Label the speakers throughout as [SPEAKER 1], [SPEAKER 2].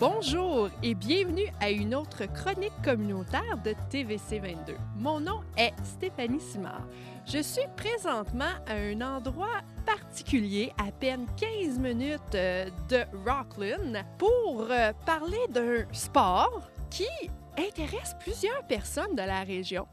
[SPEAKER 1] Bonjour et bienvenue à une autre chronique communautaire de TVC 22. Mon nom est Stéphanie Simard. Je suis présentement à un endroit particulier, à peine 15 minutes de Rockland, pour parler d'un sport qui intéresse plusieurs personnes de la région.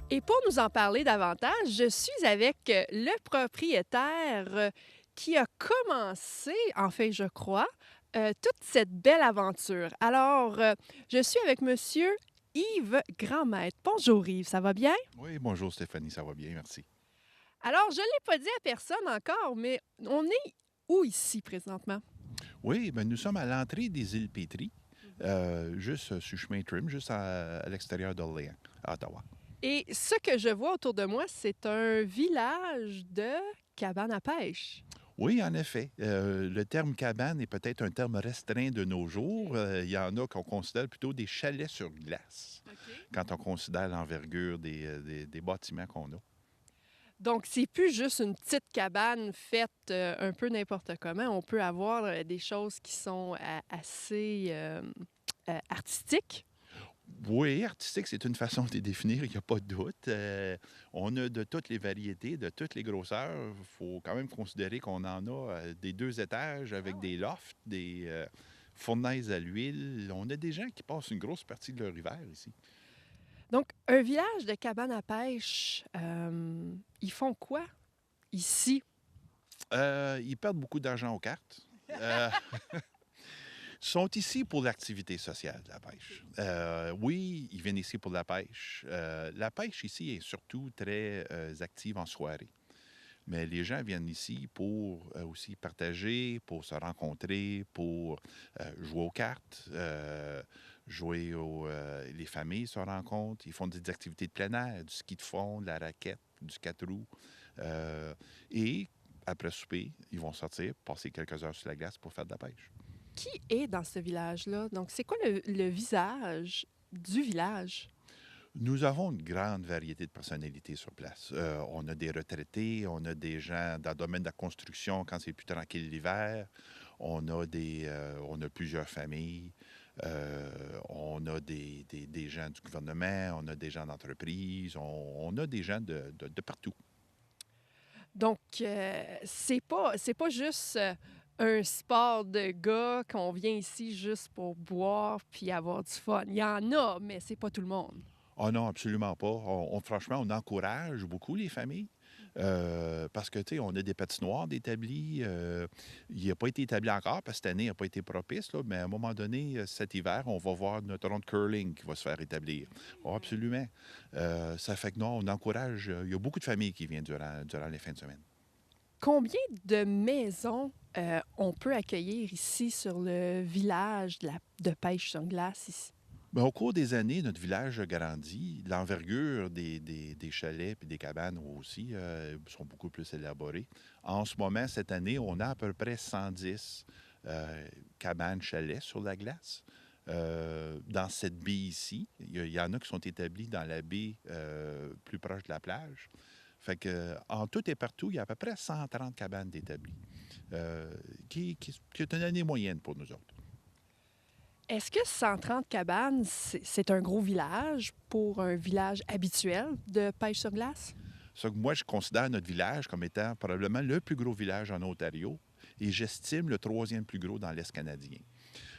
[SPEAKER 1] Et pour nous en parler davantage, je suis avec le propriétaire qui a commencé, enfin je crois, toute cette belle aventure. Alors, je suis avec Monsieur Yves Grandmaître. Bonjour Yves, ça va bien?
[SPEAKER 2] Oui, bonjour Stéphanie, ça va bien, merci.
[SPEAKER 1] Alors, je ne l'ai pas dit à personne encore, mais on est où ici présentement?
[SPEAKER 2] Oui, ben, nous sommes à l'entrée des îles Pétries, juste sur chemin Trim, juste à l'extérieur d'Orléans, à Ottawa.
[SPEAKER 1] Et ce que je vois autour de moi, c'est un village de cabanes à pêche.
[SPEAKER 2] Oui, en effet, le terme cabane est peut-être un terme restreint de nos jours. Il y en a qu'on considère plutôt des chalets sur glace,
[SPEAKER 1] OK.
[SPEAKER 2] quand on considère l'envergure des bâtiments qu'on a.
[SPEAKER 1] Donc, c'est plus juste une petite cabane faite un peu n'importe comment. On peut avoir des choses qui sont assez artistiques.
[SPEAKER 2] Oui, artistique, c'est une façon de les définir, il n'y a pas de doute. On a de toutes les variétés, de toutes les grosseurs. Il faut quand même considérer qu'on en a des 2 étages
[SPEAKER 1] Ah
[SPEAKER 2] avec
[SPEAKER 1] ouais.
[SPEAKER 2] des lofts, des fournaises à l'huile. On a des gens qui passent une grosse partie de leur hiver ici.
[SPEAKER 1] Donc, un village de cabanes à pêche, ils font quoi ici?
[SPEAKER 2] Ils perdent beaucoup d'argent aux cartes. Sont ici pour l'activité sociale de la pêche. Oui, ils viennent ici pour la pêche. La pêche ici est surtout très active en soirée. Mais les gens viennent ici pour aussi partager, pour se rencontrer, pour jouer aux cartes, les familles se rencontrent, ils font des activités de plein air, du ski de fond, de la raquette, du 4 roues. Et après souper, ils vont sortir, passer quelques heures sur la glace pour faire de la pêche.
[SPEAKER 1] Qui est dans ce village-là? Donc, c'est quoi le visage du village?
[SPEAKER 2] Nous avons une grande variété de personnalités sur place. On a des retraités, on a des gens dans le domaine de la construction quand c'est plus tranquille l'hiver. On a plusieurs familles. On a des gens du gouvernement, on a des gens d'entreprise, on a des gens de partout.
[SPEAKER 1] Donc, c'est pas juste un sport de gars qu'on vient ici juste pour boire puis avoir du fun. Il y en a, mais c'est pas tout le monde.
[SPEAKER 2] Ah non, absolument pas. Franchement, on encourage beaucoup les familles. Parce que, tu sais, on a des patinoires d'établis. Il n'a pas été établi encore parce que cette année n'a pas été propice, là, mais à un moment donné, cet hiver, on va voir notre rond de curling qui va se faire établir. Oh, absolument. Ça fait que non, on encourage. Il y a beaucoup de familles qui viennent durant les fins de semaine.
[SPEAKER 1] Combien de maisons on peut accueillir ici sur le village de pêche sur glace ici?
[SPEAKER 2] Ben, au cours des années, notre village a grandi. L'envergure des chalets et des cabanes aussi sont beaucoup plus élaborées. En ce moment, cette année, on a à peu près 110 cabanes, chalets sur la glace. Dans cette baie ici, il y en a qui sont établis dans la baie plus proche de la plage. Fait que, en tout et partout, il y a à peu près 130 cabanes d'établis, qui est une année moyenne pour nous autres.
[SPEAKER 1] Est-ce que 130 cabanes, c'est un gros village pour un village habituel de pêche sur glace?
[SPEAKER 2] Ça que moi, je considère notre village comme étant probablement le plus gros village en Ontario et j'estime le troisième plus gros dans l'Est canadien.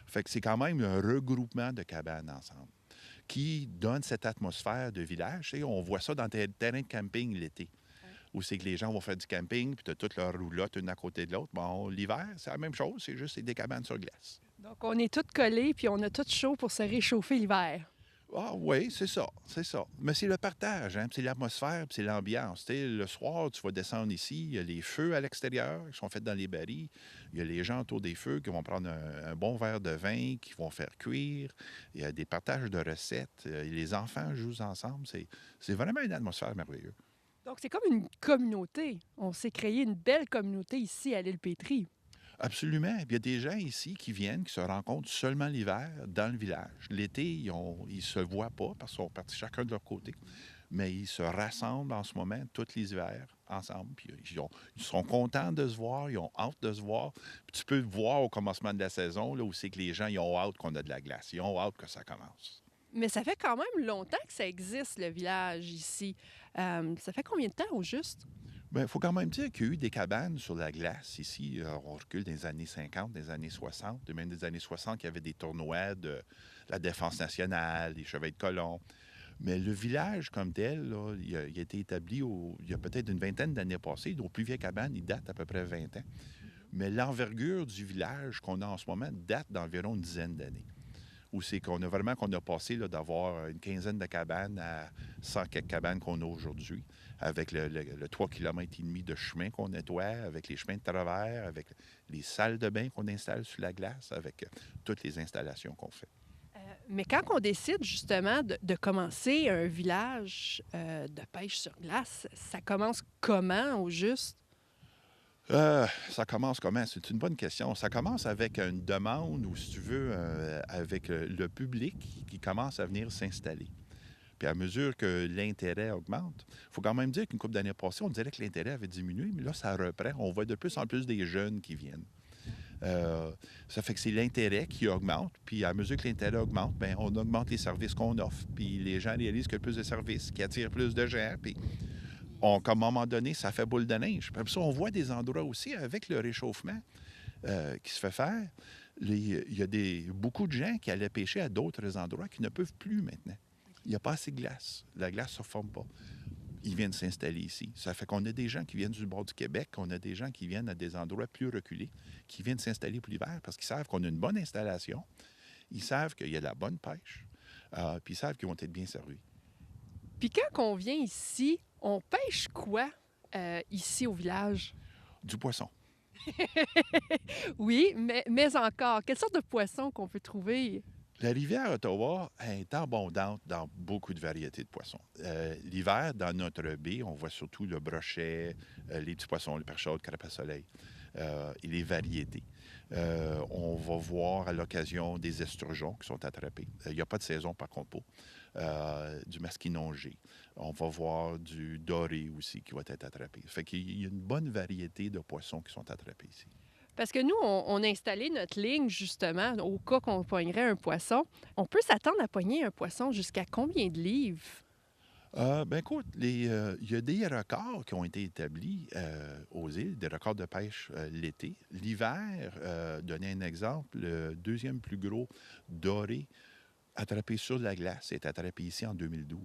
[SPEAKER 2] Fait que c'est quand même un regroupement de cabanes ensemble qui donne cette atmosphère de village. Tu sais, on voit ça dans des terrains de camping l'été, où c'est que les gens vont faire du camping, puis tu as toutes leurs roulottes une à côté de l'autre. Bon, l'hiver, c'est la même chose, c'est juste des cabanes sur glace.
[SPEAKER 1] Donc, on est tous collés puis on a tout chaud pour se réchauffer l'hiver.
[SPEAKER 2] Ah oui, c'est ça, c'est ça. Mais c'est le partage, hein, puis c'est l'atmosphère, puis c'est l'ambiance. Tu sais, le soir, tu vas descendre ici, il y a les feux à l'extérieur qui sont faits dans les barils. Il y a les gens autour des feux qui vont prendre un bon verre de vin, qui vont faire cuire. Il y a des partages de recettes. Les enfants jouent ensemble. C'est vraiment une atmosphère merveilleuse.
[SPEAKER 1] Donc, c'est comme une communauté. On s'est créé une belle communauté ici à l'île Pétrie.
[SPEAKER 2] Absolument. Puis il y a des gens ici qui viennent, qui se rencontrent seulement l'hiver dans le village. L'été, ils se voient pas parce qu'ils sont partis chacun de leur côté. mais ils se rassemblent en ce moment, tous les hivers, ensemble. Puis ils sont contents de se voir, ils ont hâte de se voir. Puis tu peux le voir au commencement de la saison, là, où c'est que les gens ils ont hâte qu'on a de la glace. Ils ont hâte que ça commence.
[SPEAKER 1] Mais ça fait quand même longtemps que ça existe, le village ici. Ça fait combien de temps au juste?
[SPEAKER 2] Bien, il faut quand même dire qu'il y a eu des cabanes sur la glace ici. On recule des années 50, des années 60, même des années 60, il y avait des tournois de la Défense nationale, des Chevaliers de colomb. Mais le village comme tel, là, il a été établi il y a peut-être une vingtaine d'années passées. Nos plus vieilles cabanes, ils datent à peu près 20 ans. Mais l'envergure du village qu'on a en ce moment date d'environ une dizaine d'années. Où c'est qu'on a passé là, d'avoir une quinzaine de cabanes à 100 quelques cabanes qu'on a aujourd'hui, avec le 3 km et demi de chemin qu'on nettoie, avec les chemins de travers, avec les salles de bain qu'on installe sur la glace, avec toutes les installations qu'on fait.
[SPEAKER 1] Mais quand on décide justement de commencer un village de pêche sur glace, ça commence comment au juste?
[SPEAKER 2] Ça commence comment? C'est une bonne question. Ça commence avec une demande, ou si tu veux, avec le public qui commence à venir s'installer. Puis à mesure que l'intérêt augmente, il faut quand même dire qu'une couple d'années passées, on dirait que l'intérêt avait diminué, mais là, ça reprend. On voit de plus en plus des jeunes qui viennent. Ça fait que c'est l'intérêt qui augmente. Puis à mesure que l'intérêt augmente, bien, on augmente les services qu'on offre. Puis les gens réalisent qu'il y a plus de services, qui attirent plus de gens. Puis comme à un moment donné, ça fait boule de neige. Puis après ça, on voit des endroits aussi avec le réchauffement qui se fait faire. Il y a beaucoup de gens qui allaient pêcher à d'autres endroits qui ne peuvent plus maintenant. Il n'y a pas assez de glace. La glace ne se forme pas. Ils viennent s'installer ici. Ça fait qu'on a des gens qui viennent du bord du Québec, on a des gens qui viennent à des endroits plus reculés, qui viennent s'installer pour l'hiver parce qu'ils savent qu'on a une bonne installation, ils savent qu'il y a de la bonne pêche, puis ils savent qu'ils vont être bien servis.
[SPEAKER 1] Puis quand on vient ici, on pêche quoi ici au village?
[SPEAKER 2] Du poisson.
[SPEAKER 1] Oui, mais encore, quelle sorte de poisson qu'on peut trouver?
[SPEAKER 2] La rivière Ottawa est abondante dans beaucoup de variétés de poissons. L'hiver, dans notre baie, on voit surtout le brochet, les petits poissons, le perchaude, carapace soleil et les variétés. On va voir à l'occasion des esturgeons qui sont attrapés. Il n'y a pas de saison, par contre, pas. Du masquinongé. On va voir du doré aussi qui va être attrapé. Fait qu'il y a une bonne variété de poissons qui sont attrapés ici.
[SPEAKER 1] Parce que nous, on a installé notre ligne, justement, au cas qu'on pognerait un poisson. On peut s'attendre à pogner un poisson jusqu'à combien de livres?
[SPEAKER 2] Ben écoute, il y a des records qui ont été établis aux îles, des records de pêche l'été. L'hiver, donner un exemple, le deuxième plus gros doré attrapé sur la glace est attrapé ici en 2012.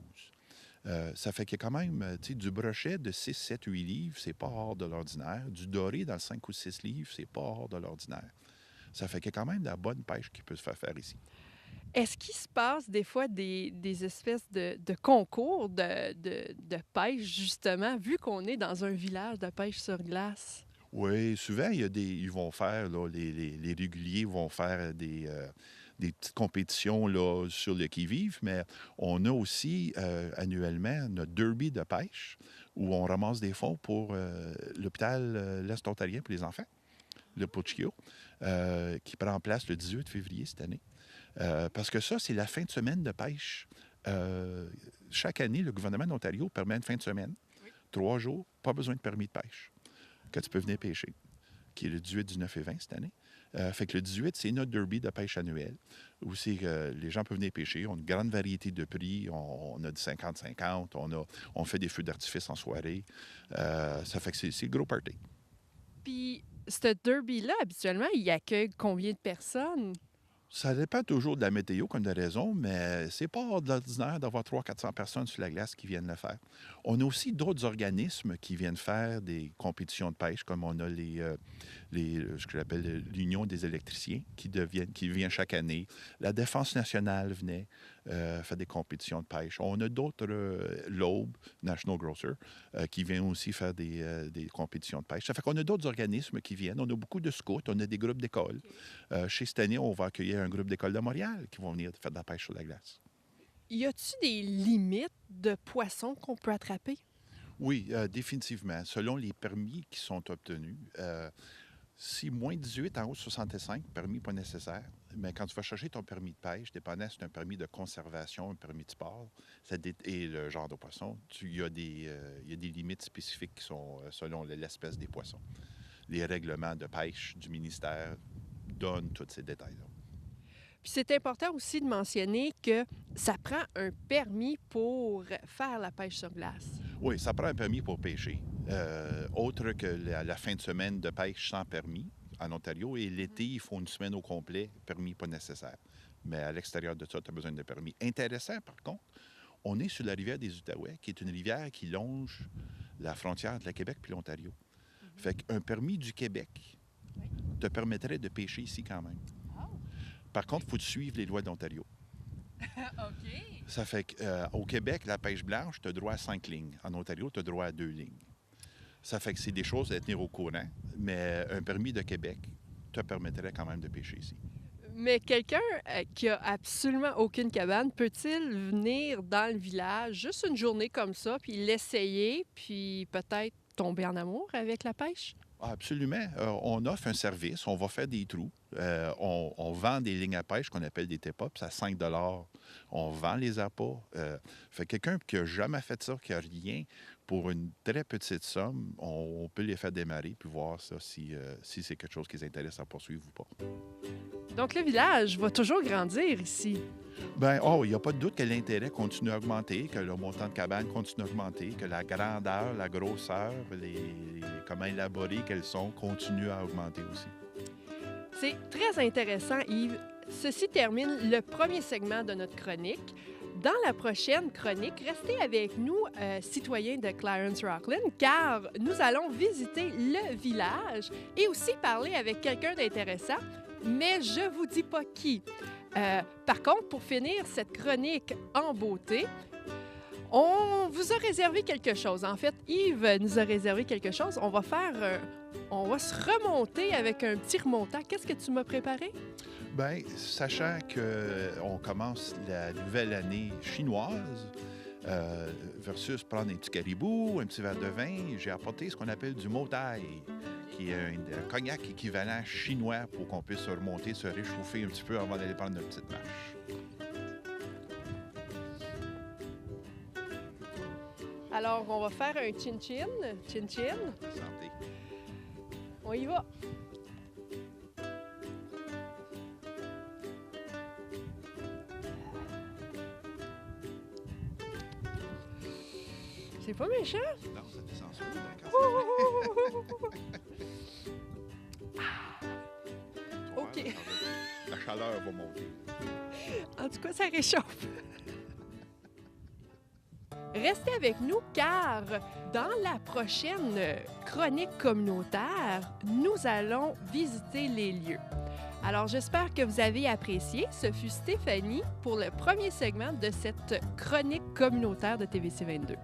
[SPEAKER 2] Ça fait qu'il y a quand même, du brochet de 6, 7, 8 livres, c'est pas hors de l'ordinaire. Du doré dans le 5 ou 6 livres, c'est pas hors de l'ordinaire. Ça fait qu'il y a quand même de la bonne pêche qui peut se faire ici.
[SPEAKER 1] Est-ce qu'il se passe des fois des espèces de concours de pêche, justement, vu qu'on est dans un village de pêche sur glace?
[SPEAKER 2] Oui, souvent, ils vont faire, là, les réguliers vont faire des petites compétitions là, sur le qui-vive, mais on a aussi annuellement notre derby de pêche où on ramasse des fonds pour l'hôpital l'Est ontarien pour les enfants, le Puchio, qui prend place le 18 février cette année. Parce que ça, c'est la fin de semaine de pêche. Chaque année, le gouvernement d'Ontario permet une fin de semaine, 3 jours, pas besoin de permis de pêche, que tu peux venir pêcher, qui est le 18, 19 et 20 cette année. Fait que le 18, c'est notre derby de pêche annuel, où c'est que les gens peuvent venir pêcher. On a une grande variété de prix. On a du 50-50. On fait des feux d'artifice en soirée. Ça fait que c'est le gros party.
[SPEAKER 1] Puis, ce derby-là, habituellement, il accueille combien de personnes?
[SPEAKER 2] Ça dépend toujours de la météo, comme de raison, mais c'est pas hors de l'ordinaire d'avoir 300-400 personnes sur la glace qui viennent le faire. On a aussi d'autres organismes qui viennent faire des compétitions de pêche, comme on a ce que j'appelle l'Union des électriciens, qui vient chaque année. La Défense nationale venait faire des compétitions de pêche. On a d'autres, l'Aube, National Grocer, qui vient aussi faire des compétitions de pêche. Ça fait qu'on a d'autres organismes qui viennent. On a beaucoup de scouts, on a des groupes d'écoles. Chez cette année, on va accueillir un groupe d'écoles de Montréal qui vont venir faire de la pêche sur la glace.
[SPEAKER 1] Y a-t-il des limites de poissons qu'on peut attraper?
[SPEAKER 2] Oui, définitivement. Selon les permis qui sont obtenus, si moins 18 en haut de 65, permis pas nécessaire. Mais quand tu vas chercher ton permis de pêche, dépendant si c'est un permis de conservation, un permis de sport, et le genre de poisson, il y a des limites spécifiques qui sont selon l'espèce des poissons. Les règlements de pêche du ministère donnent tous ces détails-là.
[SPEAKER 1] Puis c'est important aussi de mentionner que ça prend un permis pour faire la pêche sur glace.
[SPEAKER 2] Oui, ça prend un permis pour pêcher. Autre que la fin de semaine de pêche sans permis en Ontario. Et l'été, il faut une semaine au complet, permis pas nécessaire. Mais à l'extérieur de ça, tu as besoin de permis. Intéressant, par contre, on est sur la rivière des Outaouais, qui est une rivière qui longe la frontière de la Québec puis l'Ontario. Fait qu'un permis du Québec te permettrait de pêcher ici quand même. Par contre, il faut suivre les lois d'Ontario.
[SPEAKER 1] OK.
[SPEAKER 2] Ça fait qu'au Québec, la pêche blanche, tu as droit à 5 lignes. En Ontario, tu as droit à 2 lignes. Ça fait que c'est des choses à tenir au courant, mais un permis de Québec te permettrait quand même de pêcher ici.
[SPEAKER 1] Mais quelqu'un qui a absolument aucune cabane, peut-il venir dans le village juste une journée comme ça, puis l'essayer, puis peut-être tomber en amour avec la pêche?
[SPEAKER 2] Ah, absolument. On offre un service, on va faire des trous. On vend des lignes à pêche qu'on appelle des tip-ups à 5 $. On vend les appâts. Fait quelqu'un qui n'a jamais fait ça, qui n'a rien, pour une très petite somme, on peut les faire démarrer puis voir ça si c'est quelque chose qui les intéresse à poursuivre ou pas.
[SPEAKER 1] Donc le village va toujours grandir ici.
[SPEAKER 2] Bien, il n'y a pas de doute que l'intérêt continue à augmenter, que le montant de cabane continue à augmenter, que la grandeur, la grosseur, comment élaborées qu'elles sont, continuent à augmenter aussi.
[SPEAKER 1] C'est très intéressant, Yves. Ceci termine le premier segment de notre chronique. Dans la prochaine chronique, restez avec nous, citoyens de Clarence Rockland, car nous allons visiter le village et aussi parler avec quelqu'un d'intéressant, mais je vous dis pas qui. Par contre, pour finir cette chronique en beauté, on vous a réservé quelque chose. En fait, Yves nous a réservé quelque chose. On va se remonter avec un petit remontant. Qu'est-ce que tu m'as préparé?
[SPEAKER 2] Bien, sachant qu'on commence la nouvelle année chinoise, versus prendre un petit caribou, un petit verre de vin, j'ai apporté ce qu'on appelle du motai, qui est un cognac équivalent chinois pour qu'on puisse se remonter, se réchauffer un petit peu avant d'aller prendre notre petite marche.
[SPEAKER 1] Alors, on va faire un chin-chin. Chin-chin.
[SPEAKER 2] Santé.
[SPEAKER 1] On y va. C'est pas méchant?
[SPEAKER 2] Non, ça descend sur le
[SPEAKER 1] OK.
[SPEAKER 2] La chaleur va monter.
[SPEAKER 1] En tout cas, ça réchauffe. Restez avec nous car dans la prochaine chronique communautaire, nous allons visiter les lieux. Alors, j'espère que vous avez apprécié. Ce fut Stéphanie pour le premier segment de cette chronique communautaire de TVC 22.